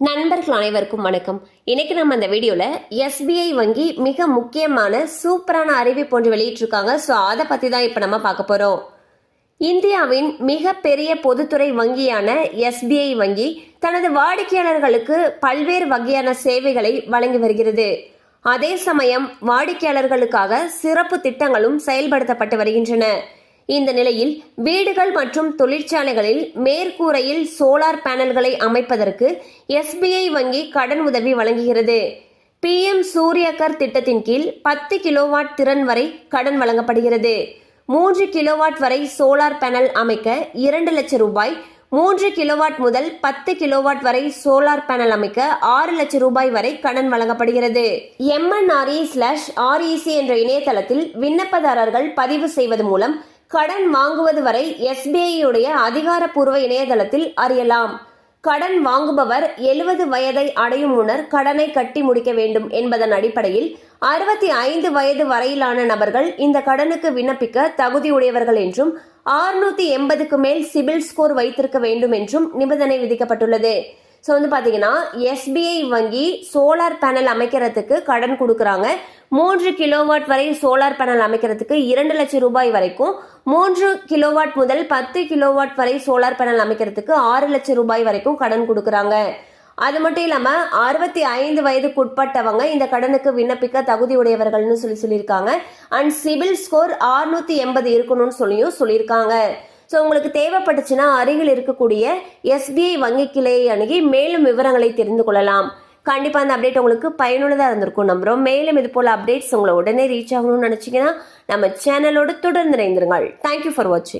நண்பர்கள் அனைவருக்கும் வணக்கம். இன்னைக்கு நம்ம இந்த வீடியோல எஸ்பிஐ வங்கி மிக முக்கியமான சூப்பரான அறிவிப்பு ஒன்று வெளியிட்டிருக்காங்க. ஸோ அதை பத்தி தான் இப்ப நம்ம பார்க்க போறோம். இந்தியாவின் மிக பெரிய பொதுத்துறை வங்கியான எஸ்பிஐ வங்கி தனது வாடிக்கையாளர்களுக்கு பல்வேறு வகையான சேவைகளை வழங்கி வருகிறது. அதே சமயம் வாடிக்கையாளர்களுக்காக சிறப்பு திட்டங்களும் செயல்படுத்தப்பட்டு வருகின்றன. இந்த நிலையில் வீடுகள் மற்றும் தொழிற்சாலைகளில் மேற்கூரையில் சோலார் பேனல்களை அமைப்பதற்கு எஸ்பிஐ வங்கி கடன் உதவி வழங்குகிறது. PM சூரியகர் திட்டத்தின் கீழ் 10 கிலோவாட் திறன் வரை கடன் வழங்கப்படுகிறது. 3 கிலோவாட் வரை சோலார் பேனல் அமைக்க 2 லட்சம் ரூபாய், 3 கிலோவாட் முதல் 10 கிலோவாட் வரை சோலார் பேனல் அமைக்க 6 லட்சம் ரூபாய் வரை கடன் வழங்கப்படுகிறது. MNRE/REC என்ற இணையதளத்தில் விண்ணப்பதாரர்கள் பதிவு செய்வது மூலம் கடன் வாங்குவது வரை எஸ்பிஐ உடைய அதிகாரப்பூர்வ இணையதளத்தில் அறியலாம். கடன் வாங்குபவர் 70 வயதை அடையும் முன்னர் கடனை கட்டி முடிக்க வேண்டும் என்பதன் அடிப்படையில் 65 வயது வரையிலான நபர்கள் இந்த கடனுக்கு விண்ணப்பிக்க தகுதியுடையவர்கள் என்றும் 680க்கு மேல் சிபில் ஸ்கோர் வைத்திருக்க வேண்டும் என்றும் நிபந்தனை விதிக்கப்பட்டுள்ளது. ஸோ பார்த்தீங்கன்னா எஸ்பிஐ வங்கி சோலார் பேனல் அமைக்கிறதுக்கு கடன் கொடுக்குறாங்க. 3 கிலோவாட் வரை சோலார் பேனல் அமைக்கிறதுக்கு 2 லட்சம் ரூபாய் வரைக்கும், 3 கிலோவாட் முதல் 10 கிலோவாட் வரை சோலார் பேனல் அமைக்கிறதுக்கு 6 லட்சம் ரூபாய் வரைக்கும் கடன் கொடுக்குறாங்க. அது மட்டும் இல்லாம 65 வயதுக்கு உட்பட்டவங்க இந்த கடனுக்கு விண்ணப்பிக்க தகுதியுடையவர்கள்னு சொல்லியிருக்காங்க. அண்ட் சிபில் ஸ்கோர் 680 இருக்கணும்னு சொல்லியிருக்காங்க. ஸோ உங்களுக்கு தேவைப்பட்டுச்சுன்னா அருகில் இருக்கக்கூடிய எஸ்பிஐ வங்கி கிளையை அணுகி மேலும் விவரங்களை தெரிந்து கொள்ளலாம். கண்டிப்பாக அந்த அப்டேட் உங்களுக்கு பயனுள்ளதாக இருந்திருக்கும் நம்புறோம். மேலும் இது போல அப்டேட்ஸ் உங்களை உடனே ரீச் ஆகணும்னு நினச்சிங்கன்னா நம்ம சேனலோடு தொடர்ந்து இணைந்திருங்கள். தேங்க்யூ ஃபார் வாட்சிங்.